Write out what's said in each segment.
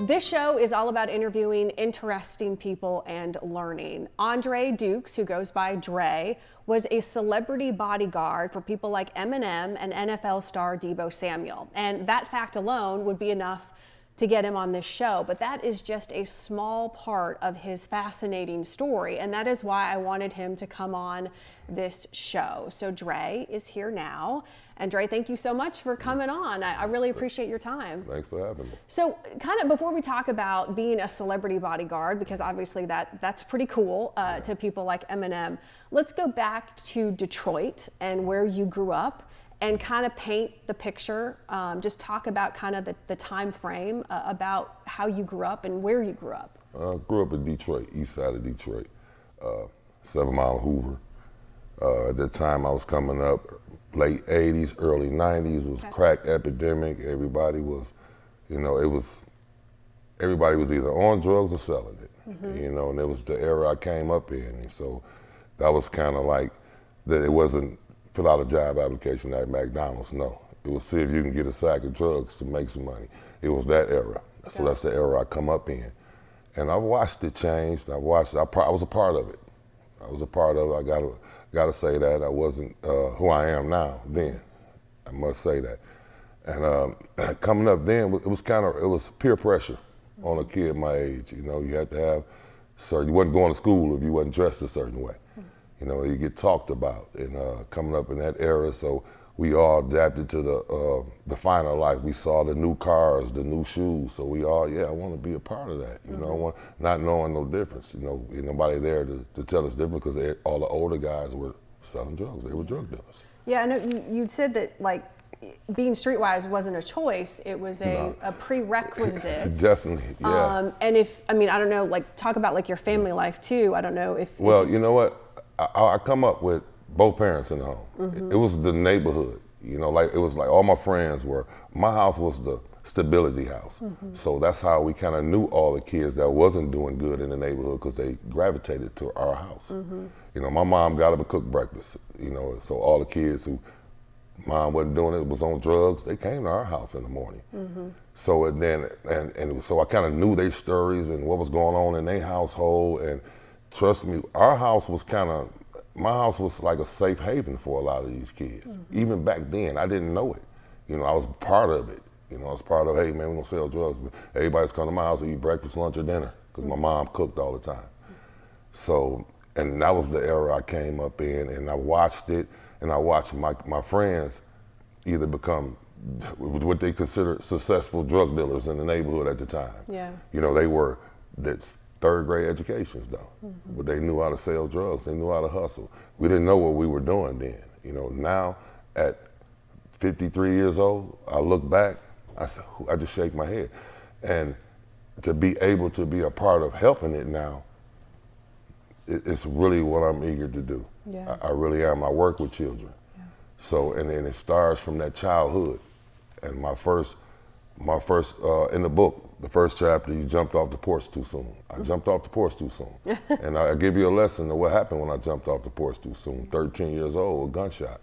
This show is all about interviewing interesting people and learning. Andre Dukes, who goes by Dre, was a celebrity bodyguard for people like Eminem and NFL star Deebo Samuel. And that fact alone would be enough to get him on this show, but that is just a small part of his fascinating story, and that is why I wanted him to come on this show. So Dre is here now, and Dre, thank you so much for coming on. I really appreciate your time. Thanks for having me. So kind of before we talk about being a celebrity bodyguard, because obviously that's pretty cool to people like Eminem, let's go back to Detroit and where you grew up and kind of paint the picture, just talk about kind of the time frame about how you grew up and where you grew up. I grew up in Detroit, east side of Detroit, 7 Mile Hoover. At that time I was coming up, late 80s, early 90s, it was crack epidemic. Everybody was, everybody was either on drugs or selling it, and it was the era I came up in. And so that was kind of like, that it wasn't fill out a job application at McDonald's, no. It was see if you can get a sack of drugs to make some money. It was that era. Okay. So that's the era I come up in. And I watched it change. I was a part of it. I was a part of it. I gotta say that. I wasn't who I am now then. I must say that. And coming up then, it was peer pressure on a kid my age. You had to have you wasn't going to school if you wasn't dressed a certain way. You get talked about, and coming up in that era, so we all adapted to the finer life. We saw the new cars, the new shoes, so we all, I want to be a part of that. Not knowing no difference. Nobody there to tell us different, because all the older guys were selling drugs. They were drug dealers. Yeah, I know you said that being streetwise wasn't a choice; it was a prerequisite. Definitely, yeah. And I don't know, talk about your family life too. I don't know if. Well, you know what? I come up with both parents in the home. It was the neighborhood, it was like all my friends my house was the stability house. So that's how we kind of knew all the kids that wasn't doing good in the neighborhood, because they gravitated to our house. My mom got up and cooked breakfast, so all the kids who mom wasn't doing it, was on drugs, they came to our house in the morning. So so I kind of knew their stories and what was going on in their household. And trust me, our house was my house was like a safe haven for a lot of these kids. Even back then, I didn't know it. I was part of it. I was part of, hey man, we don't sell drugs, but everybody's come to my house to eat breakfast, lunch, or dinner, because my mom cooked all the time. So, and that was the era I came up in, and I watched it, and I watched my friends either become what they considered successful drug dealers in the neighborhood at the time. Yeah. They were third grade educations though, but they knew how to sell drugs, they knew how to hustle. We didn't know what we were doing then. Now at 53 years old, I look back, I just shake my head. And to be able to be a part of helping it now, it's really what I'm eager to do. Yeah. I really am. I work with children. Yeah. So, and then it starts from that childhood. And my first in the book, the first chapter, you jumped off the porch too soon. I jumped off the porch too soon. And I give you a lesson of what happened when I jumped off the porch too soon. 13 years old, a gunshot.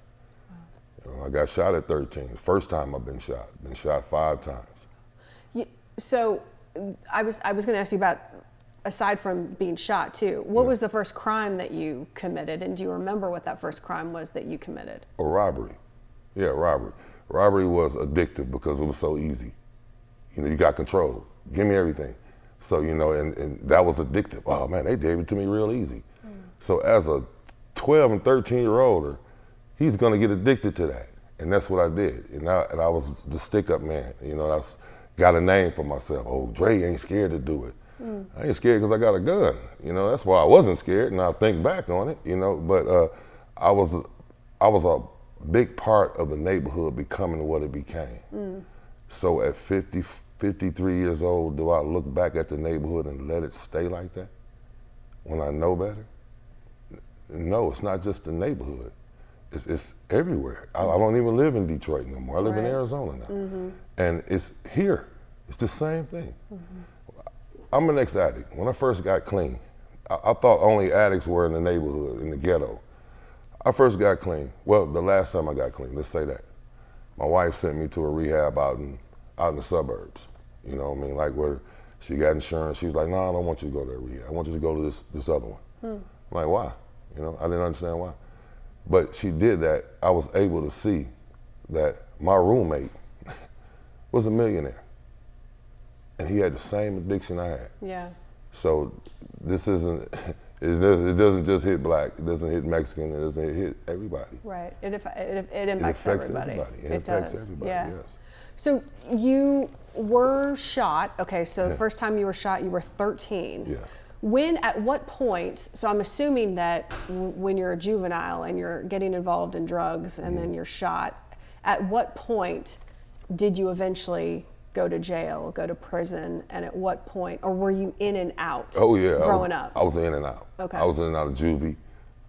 I got shot at 13. The first time I've been shot. Been shot 5 times. So I was going to ask you about, aside from being shot too, what was the first crime that you committed? And do you remember what that first crime was that you committed? A robbery. Yeah, robbery. Robbery was addictive because it was so easy. You got control. Give me everything. So, and that was addictive. Oh man, they gave it to me real easy. So as a 12 and 13-year-older, he's gonna get addicted to that. And that's what I did. And I was the stick-up man. I got a name for myself. Oh, Dre ain't scared to do it. I ain't scared because I got a gun. That's why I wasn't scared, and I think back on it, but I was a big part of the neighborhood becoming what it became. So at 53 years old, do I look back at the neighborhood and let it stay like that when I know better? No, it's not just the neighborhood. It's everywhere. I don't even live in Detroit no more. I live in Arizona now. And it's here. It's the same thing. I'm an ex-addict. When I first got clean, I thought only addicts were in the neighborhood, in the ghetto. I first got clean. Well, the last time I got clean, let's say that. My wife sent me to a rehab out in the suburbs. Like where She got insurance. She was like, no, I don't want you to go to that rehab. I want you to go to this other one. I'm like, why? You know, I didn't understand why. But she did that. I was able to see that my roommate was a millionaire. And he had the same addiction I had. Yeah. So this isn't, it doesn't just hit black, it doesn't hit Mexican, it doesn't hit everybody. Right, it impacts everybody. It does, affects everybody, yeah. yes. So you were shot, okay, so the first time you were shot, you were 13. Yeah. At what point, so I'm assuming that when you're a juvenile and you're getting involved in drugs and then you're shot, at what point did you eventually go to jail, go to prison, and at what point, or were you in and out growing up? I was in and out. Okay. I was in and out of juvie.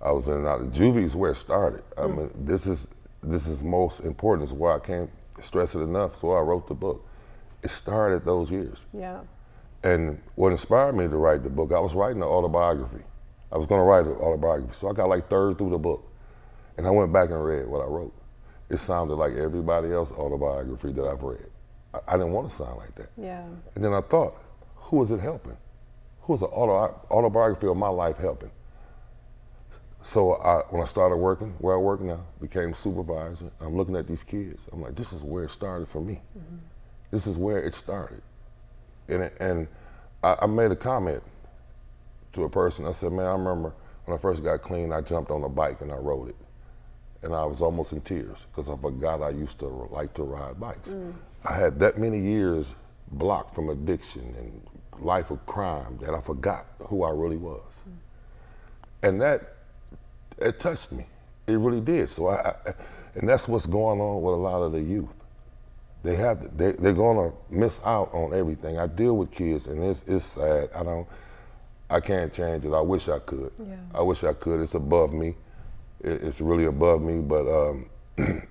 Juvie is where it started. I mean, this is most important. It's why I can't stress it enough, so I wrote the book. It started those years. Yeah. And what inspired me to write the book, I was writing an autobiography. I was gonna write an autobiography, so I got like third through the book. And I went back and read what I wrote. It sounded like everybody else's autobiography that I've read. I didn't want to sound like that. Yeah. And then I thought, who is it helping? Who is the autobiography of my life helping? So when I started working, where I work now, became supervisor, I'm looking at these kids. I'm like, this is where it started for me. This is where it started. And I made a comment to a person. I said, man, I remember when I first got clean, I jumped on a bike and I rode it. And I was almost in tears because I forgot I used to like to ride bikes. I had that many years blocked from addiction and life of crime that I forgot who I really was. And it touched me. It really did. So and that's what's going on with a lot of the youth. They're gonna miss out on everything. I deal with kids and it's sad. I can't change it. I wish I could. Yeah. I wish I could. It's above me. It's really above me, but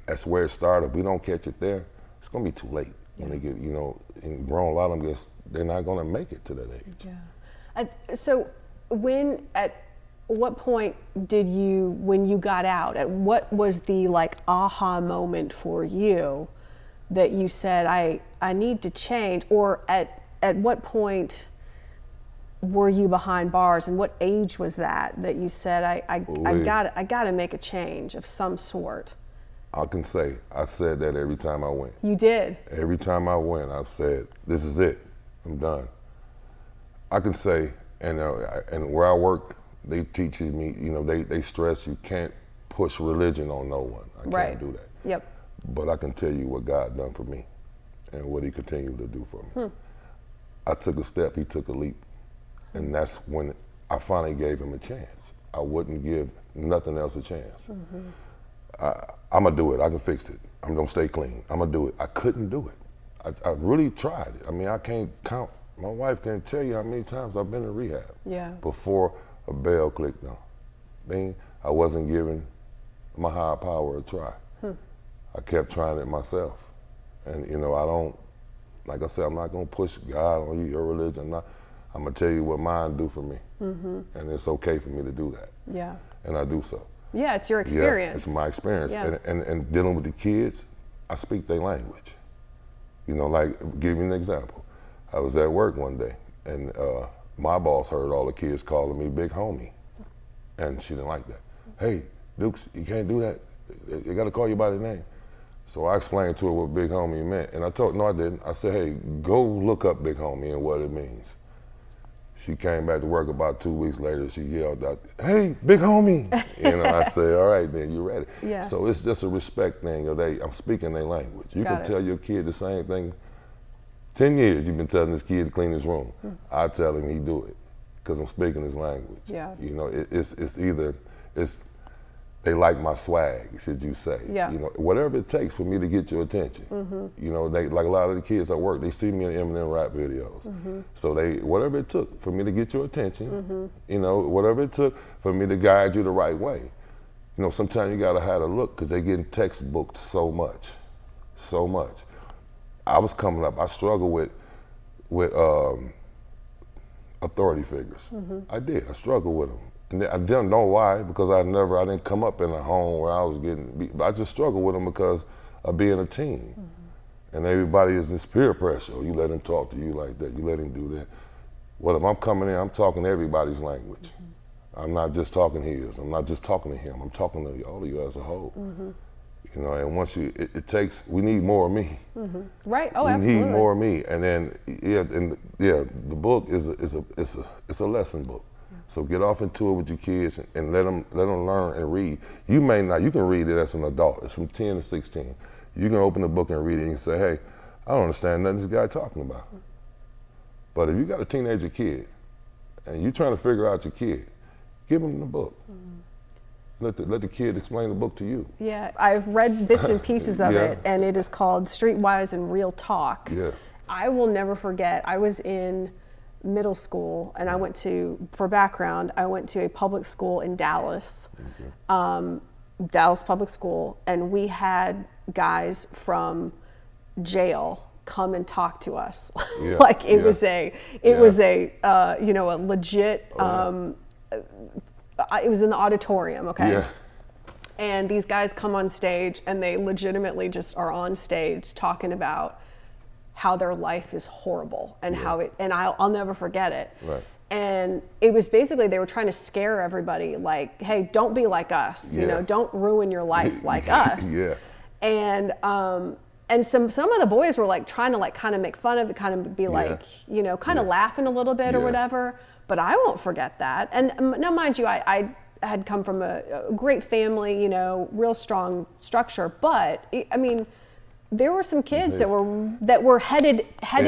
that's where it started. If we don't catch it there, it's gonna be too late. When they get, and grown, a lot of them they're not gonna make it to that age. Yeah. So at what point when you got out, at what was the aha moment for you that you said, I need to change? Or at what point were you behind bars, and what age was that you said, I gotta make a change of some sort? I can say, I said that every time I went. You did? Every time I went, I've said, this is it, I'm done. I can say, and where I work, they teach me, they stress you can't push religion on no one. I can't do that. Yep. But I can tell you what God done for me and what he continued to do for me. I took a step, he took a leap. And that's when I finally gave him a chance. I wouldn't give nothing else a chance. I'm gonna do it, I can fix it. I'm gonna stay clean, I'm gonna do it. I couldn't do it. I really tried it. I mean, I can't count, my wife can't tell you how many times I've been in rehab before a bell clicked on. I wasn't giving my higher power a try. I kept trying it myself. And I don't, like I said, I'm not gonna push God on you, your religion. I'm gonna tell you what mine do for me. And it's okay for me to do that. Yeah. And I do so. Yeah, it's your experience. Yeah, it's my experience. Yeah. And dealing with the kids, I speak their language. Give you an example. I was at work one day and my boss heard all the kids calling me big homie. And she didn't like that. Hey, Dukes, you can't do that. They gotta call you by the name. So I explained to her what big homie meant. And I didn't. I said, hey, go look up big homie and what it means. She came back to work about 2 weeks later. She yelled out, hey, big homie. I said, all right, then, you ready. Yeah. So it's just a respect thing. I'm speaking their language. You can tell your kid the same thing. 10 years you've been telling this kid to clean his room. I tell him he do it because I'm speaking his language. Yeah. It's either they like my swag, should you say. Yeah. Whatever it takes for me to get your attention. They like a lot of the kids at work, they see me in Eminem rap videos. So whatever it took for me to get your attention, whatever it took for me to guide you the right way. Sometimes you gotta have a look because they getting textbooked so much. I was coming up, I struggled with authority figures. I did, I struggled with them. And I didn't know why, because I didn't come up in a home where I was getting beat, but I just struggled with them because of being a teen. And everybody is this peer pressure. You let him talk to you like that. You let him do that. Well, if I'm coming in, I'm talking everybody's language. I'm not just talking his. I'm not just talking to him. I'm talking to all of you as a whole. You know, and once you, it takes, we need more of me. Right. Oh, we absolutely. need more of me. And then, the book is a lesson book. So get off into it with your kids and let them learn and read. You can read it as an adult. It's from 10 to 16. You can open the book and read it and say, hey, I don't understand nothing this guy talking about. But if you got a teenager kid and you're trying to figure out your kid, give them the book. Let the kid explain the book to you. Yeah, I've read bits and pieces of it, and it is called Streetwise and Real Talk. Yes. I will never forget, I was in middle school, and I went to, for background, I went to a public school in Dallas, Dallas Public School, and we had guys from jail come and talk to us. Like it was a legit, it was in the auditorium, okay? Yeah. And these guys come on stage and they legitimately just are on stage talking about how their life is horrible and how it, and I'll never forget it. Right. And it was basically, they were trying to scare everybody, like, hey, don't be like us, you know, don't ruin your life like us. And some of the boys were like trying to like kind of make fun of it, kind of be like, you know, kind of laughing a little bit or whatever. But I won't forget that. And now, mind you, I had come from a great family, you know, real strong structure. But I mean, there were some kids that were headed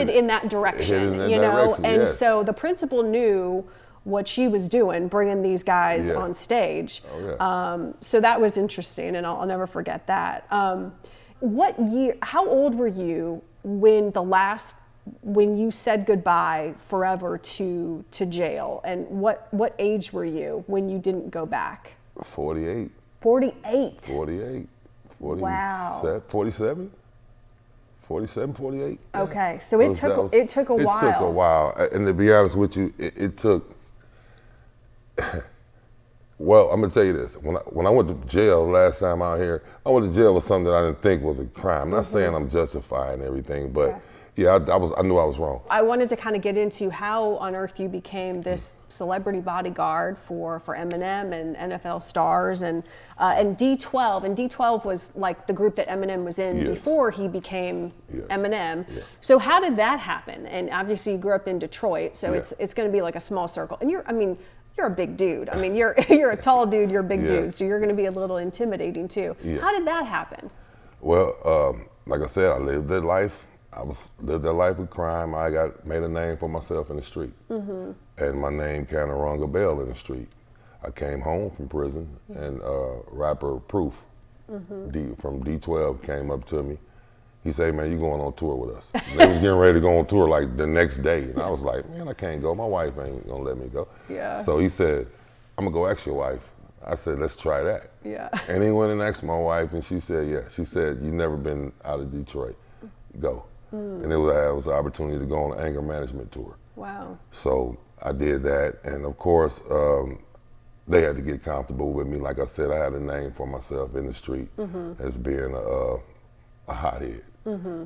in that direction, you know. And so the principal knew what she was doing, bringing these guys on stage. So that was interesting, and I'll never forget that. What year? How old were you when you said goodbye forever to jail, and what age were you when you didn't go back? 48. 48. 48. 47, wow. 47. 47, 48. Okay, so it took a while. It took a while, and to be honest with you, it took. Well, I'm gonna tell you this. When I went to jail last time out here, I went to jail with something that I didn't think was a crime. I'm not saying I'm justifying everything, but I knew I was wrong. I wanted to kind of get into how on earth you became this celebrity bodyguard for Eminem and NFL stars and D12. And D12 was like the group that Eminem was in before he became Eminem. So how did that happen? And obviously you grew up in Detroit, so it's going to be like a small circle. And you're a big dude. I mean, you're a tall dude, you're a big dude, so you're going to be a little intimidating too. How did that happen? Well, like I said, I lived that life. Lived that life of crime. I made a name for myself in the street, and my name kind of rung a bell in the street. I came home from prison, and rapper Proof from D12 came up to me. He said, "Man, you going on tour with us?" They was getting ready to go on tour like the next day, and I was like, "Man, I can't go. My wife ain't gonna let me go." So he said, "I'm gonna go ask your wife." I said, "Let's try that." And he went and asked my wife, and she said, "Yeah." She said, "You never been out of Detroit. Go." And it was an opportunity to go on an anger management tour. Wow. So I did that, and of course, they had to get comfortable with me. Like I said, I had a name for myself in the street as being a hothead.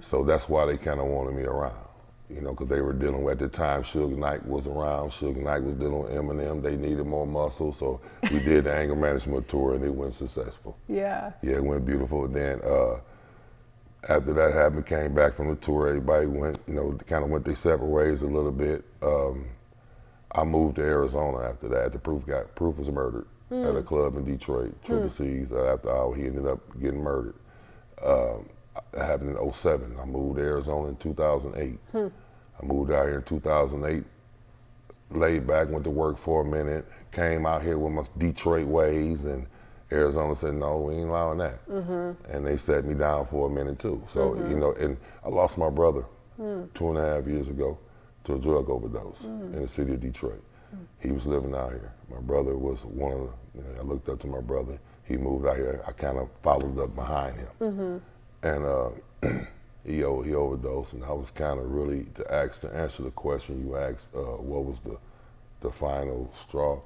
So that's why they kind of wanted me around, you know, because they were dealing with, at the time, Suge Knight was around. Suge Knight was dealing with Eminem. They needed more muscle, so we did the anger management tour, and it went successful. Yeah, it went beautiful. Then after that happened, came back from the tour, everybody went, you know, kind of went their separate ways a little bit. I moved to Arizona after that. Proof was murdered at a club in Detroit, Triple C's. After hour, he ended up getting murdered. That happened in 07. I moved to Arizona in 2008. I moved out here in 2008, laid back, went to work for a minute, came out here with my Detroit ways, and Arizona said, "No, we ain't allowing that." And they set me down for a minute too. So, you know, and I lost my brother 2.5 years ago to a drug overdose in the city of Detroit. He was living out here. My brother was one of the, you know, I looked up to my brother. He moved out here. I kind of followed up behind him. And he overdosed, and I was kind of really, to answer the question you asked, what was the final straw?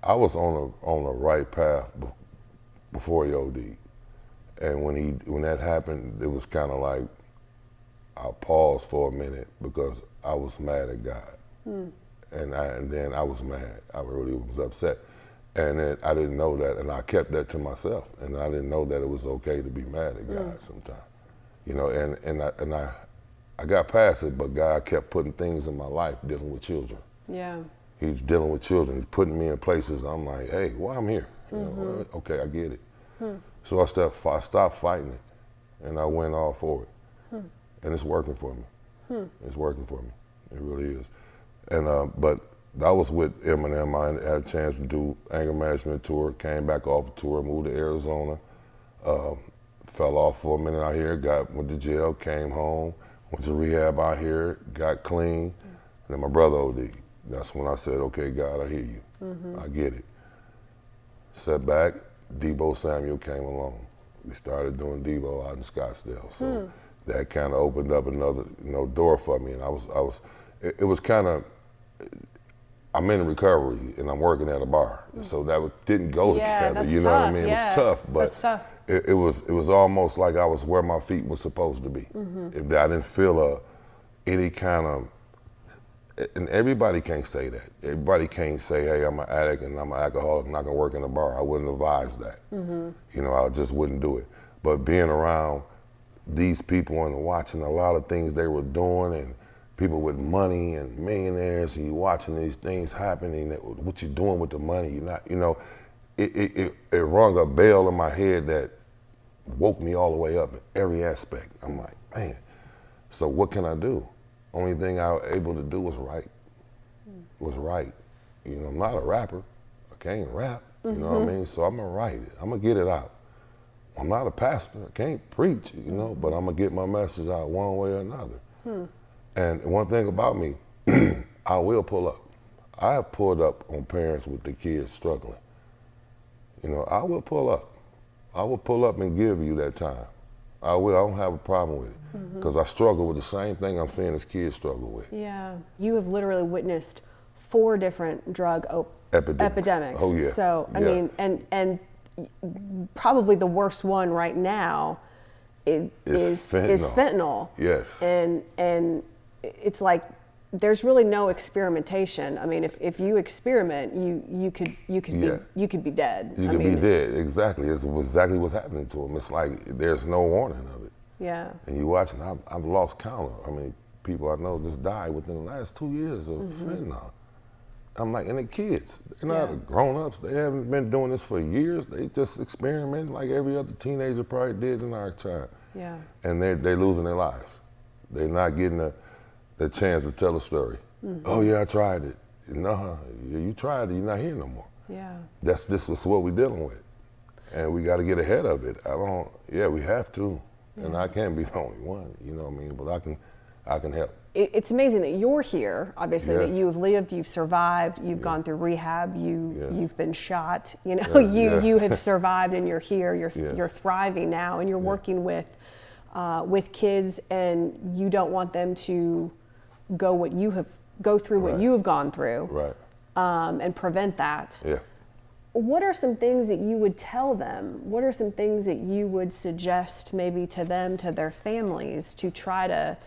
I was on the right path before he OD'd. And when that happened, it was kind of like, I paused for a minute because I was mad at God. And then I was mad. I really was upset. And then I didn't know that, and I kept that to myself. And I didn't know that it was okay to be mad at God sometimes. You know, and I got past it, but God kept putting things in my life dealing with children. Yeah. He was dealing with children. He's putting me in places. I'm like, hey, why I'm here? You know, well, okay, I get it. So I stopped fighting it, and I went all for it. And it's working for me. It's working for me. It really is. And but that was with Eminem. I had a chance to do anger management tour. Came back off a tour, moved to Arizona. Fell off for a minute out here. Went to jail. Came home. Went to rehab out here. Got clean. And then my brother OD'd. That's when I said, okay, God, I hear you. I get it. Sat back, Deebo Samuel came along. We started doing Deebo out in Scottsdale. So that kind of opened up another door for me. And it was kind of, I'm in recovery and I'm working at a bar. So that didn't go together. That's you know tough. what I mean? Yeah. It was tough, but That's tough. It was almost like I was where my feet were supposed to be. If I didn't feel any kind of, and everybody can't say that. Everybody can't say, hey, I'm an addict and I'm an alcoholic, I'm not gonna work in a bar. I wouldn't advise that. You know, I just wouldn't do it. But being around these people and watching a lot of things they were doing, and people with money and millionaires, and you watching these things happening, what you're doing with the money, you're not, you know, it rung a bell in my head that woke me all the way up in every aspect. I'm like, man, so what can I do? Only thing I was able to do was write. You know, I'm not a rapper. I can't rap. You know what I mean? So I'm gonna write it. I'm gonna get it out. I'm not a pastor. I can't preach, you know, but I'm gonna get my message out one way or another. And one thing about me, I will pull up. I have pulled up on parents with the kids struggling. You know, I will pull up. I will pull up and give you that time. I will. I don't have a problem with it because I struggle with the same thing I'm seeing as kids struggle with. Yeah. You have literally witnessed 4 different drug epidemics. Oh yeah. So I mean, and probably the worst one right now is fentanyl. Yes. And it's like there's really no experimentation. I mean, if you experiment, you could be dead. You could be dead. Exactly. It's exactly what's happening to them. It's like there's no warning of it. Yeah. And you watching, I've lost count of how many people I know just died within the last 2 years of fentanyl. I'm like, and the kids, they're not grown-ups. They haven't been doing this for years. They just experiment like every other teenager probably did in our time. Yeah. And they're losing their lives. They're not getting the chance to tell a story. Oh yeah, I tried it. No, you tried it. You're not here no more. Yeah. This is what we're dealing with, and we got to get ahead of it. We have to, and I can't be the only one. You know what I mean? But I can help. It's amazing that you're here. Obviously, that you have lived, you've survived, you've gone through rehab, you've been shot. You know, you have survived, and you're here. You're thriving now, and you're working with kids, and you don't want them to go through what you have gone through, right? And prevent that. Yeah. What are some things that you would tell them? What are some things that you would suggest maybe to them, to their families, to try to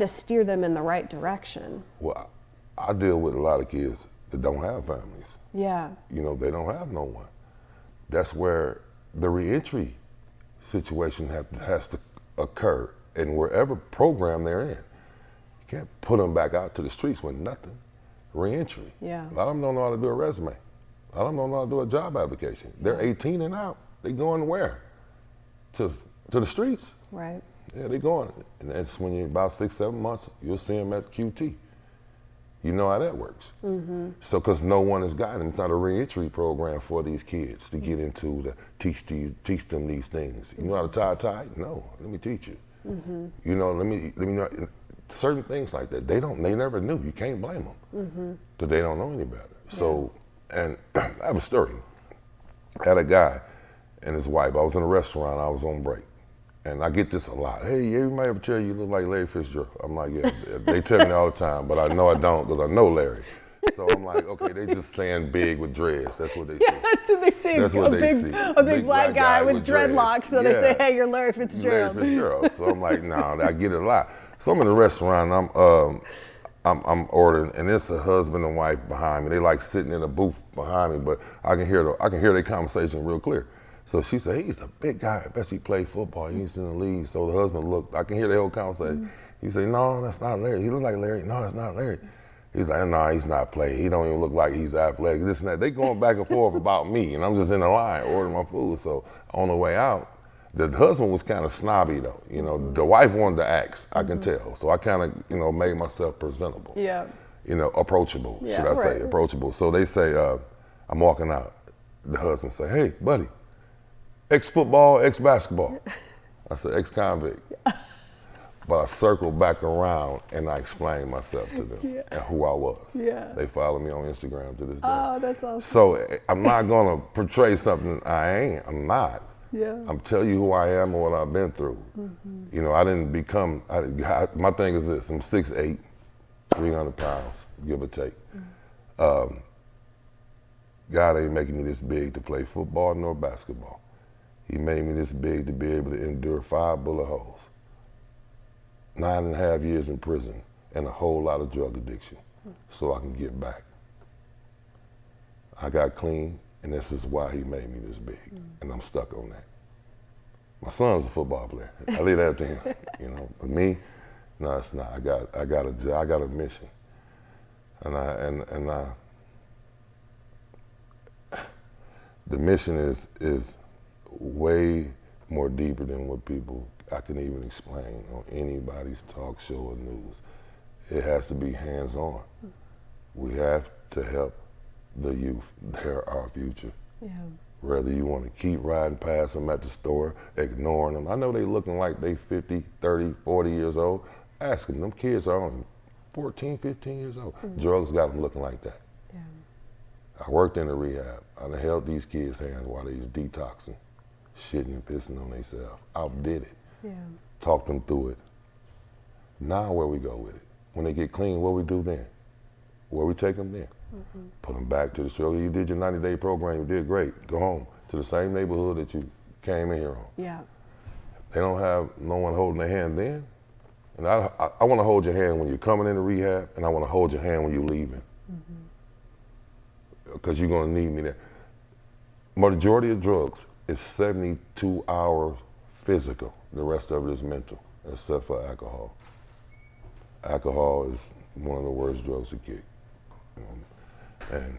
steer them in the right direction? Well, I deal with a lot of kids that don't have families. Yeah. You know, they don't have no one. That's where the reentry situation has to occur, and wherever program they're in. You can't put them back out to the streets with nothing. Reentry. Yeah. A lot of them don't know how to do a resume. A lot of them don't know how to do a job application. They're 18 and out. They going where? To the streets. Right. Yeah, they going. And that's when you're about 6-7 months, you'll see them at QT. You know how that works. So, because no one has gotten them. It's not a reentry program for these kids to get into, to teach them these things. You know how to tie a tie? No, let me teach you. You know, let me know certain things like that. They never knew. You can't blame them because they don't know any better. So, and I have a story. I had a guy and his wife. I was in a restaurant. I was on break. And I get this a lot. Hey, everybody ever tell you look like Larry Fitzgerald? I'm like, yeah, they tell me all the time, but I know I don't because I know Larry. So I'm like, okay, they just saying big with dreads. That's what they Yeah, see. that's what they see. That's what they see. A big black guy with dreadlocks. dreads. So they say, hey, you're Larry Fitzgerald. Larry Fitzgerald. So I'm like, nah, I get it a lot. So I'm in a restaurant. I'm ordering, and it's a husband and wife behind me. They like sitting in a booth behind me, but I can hear their conversation real clear. So she said, he's a big guy. I bet he played football. He's in the league. So the husband looked. I can hear the whole conversation. He said, no, that's not Larry. He looks like Larry. No, that's not Larry. He's like, no, he's not playing. He don't even look like he's athletic. This and that. They going back and forth about me, and I'm just in the line ordering my food. So on the way out, the husband was kind of snobby though. You know, the wife wanted to ask. I can tell. So I kind of, made myself presentable. Yeah. Approachable. Yeah, should I say approachable? So they say, I'm walking out. The husband say, hey, buddy, ex-football, ex-basketball. I said, ex-convict. But I circled back around and I explained myself to them and who I was. Yeah. They follow me on Instagram to this day. Oh, that's awesome. So I'm not gonna portray something I ain't. I'm not. Yeah. I'm telling you who I am and what I've been through. I didn't become. My thing is this: I'm 6'8", 300 pounds, give or take. God ain't making me this big to play football nor basketball. He made me this big to be able to endure 5 bullet holes, 9.5 years in prison, and a whole lot of drug addiction, so I can get back. I got clean, and this is why he made me this big, and I'm stuck on that. My son's a football player. I leave that to him. But me, no, it's not. I got a mission, and the mission is way more deeper than what I can even explain on anybody's talk show or news. It has to be hands-on. We have to help the youth. They're our future. Yeah. Whether you want to keep riding past them at the store, ignoring them. I know they looking like they 50, 30, 40 years old. Ask them kids are only 14, 15 years old. Drugs got them looking like that. Yeah. I worked in the rehab. I done held these kids' hands while they was detoxing, shitting and pissing on themselves. Outdid it. Yeah. Talked them through it. Now where we go with it? When they get clean, what we do then? Where we take them then? Put them back to the struggle. You did your 90-day program, you did great. Go home to the same neighborhood that you came in here on. Yeah. They don't have no one holding their hand then. And I want to hold your hand when you're coming into rehab, and I want to hold your hand when you're leaving. Because you're going to need me there. Majority of drugs is 72 hours physical. The rest of it is mental, except for alcohol. Alcohol is one of the worst drugs to kick. And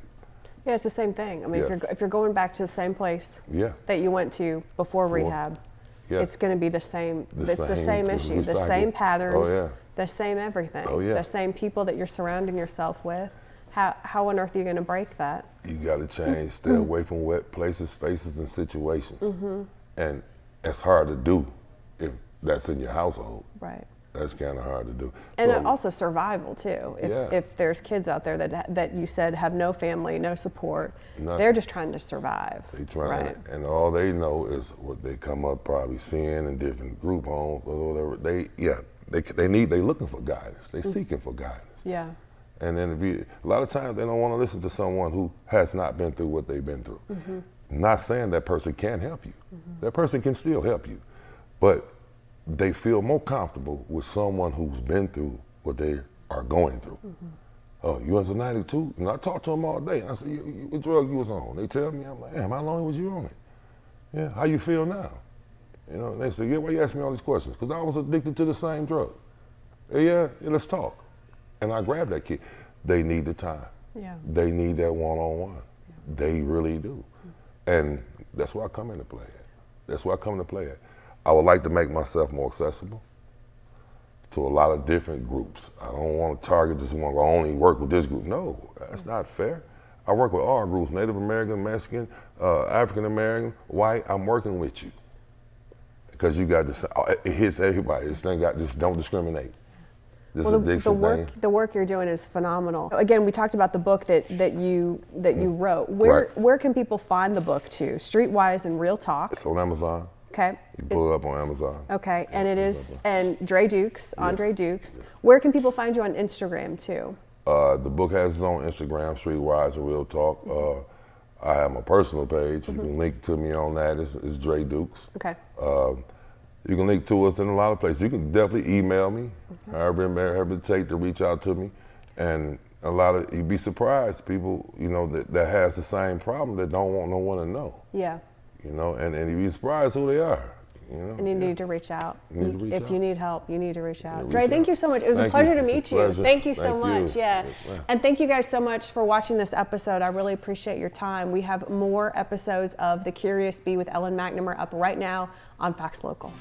yeah, it's the same thing. I mean, if you're going back to the same place that you went to before rehab, it's going to be the same. It's the same issue, the same patterns, the same everything, the same people that you're surrounding yourself with. How on earth are you going to break that? You got to change. Stay away from wet places, faces, and situations. And it's hard to do if that's in your household. Right. That's kind of hard to do. And also survival too. If there's kids out there that you said have no family, no support, they're just trying to survive. They trying, and all they know is what they come up probably seeing in different group homes or whatever. They looking for guidance. They seeking for guidance. Yeah. And then a lot of times they don't want to listen to someone who has not been through what they've been through. Not saying that person can't help you. That person can still help you, but they feel more comfortable with someone who's been through what they are going through. Oh, you was a 92? And I talk to them all day. And I say, what drug you was on? They tell me, I'm like, damn, how long was you on it? Yeah, how you feel now? And they say, yeah, why you asking me all these questions? Because I was addicted to the same drug. Yeah, let's talk. And I grab that kid. They need the time. Yeah. They need that one-on-one. They really do. And that's where I come into play at. That's where I come into play at. I would like to make myself more accessible to a lot of different groups. I don't want to target just one, I only work with this group. No, that's not fair. I work with all groups, Native American, Mexican, African American, white. I'm working with you. Because you got this, it hits everybody. This thing just don't discriminate. This addiction thing. The work you're doing is phenomenal. Again, we talked about the book that you wrote. Where can people find the book too? Streetwise and Real Talk. It's on Amazon. Okay. You can pull it up on Amazon. Okay, and it is, and Dre Dukes, Andre Dukes. Where can people find you on Instagram too? The book has its own Instagram, Streetwise and Real Talk. I have my personal page. You can link to me on that. It's Dre Dukes. Okay. You can link to us in a lot of places. You can definitely email me, however it take to reach out to me. And you'd be surprised, people, you know, that has the same problem that don't want no one to know. Yeah. You know, and you'd be surprised who they are. You know? And you need to reach out. If you need help, you need to reach out. Reach Dre, thank you so much. It was a pleasure to meet you. Thank you so much. Yeah. Yes, and thank you guys so much for watching this episode. I really appreciate your time. We have more episodes of The Curious Bee with Ellen McNamara up right now on Fox Local.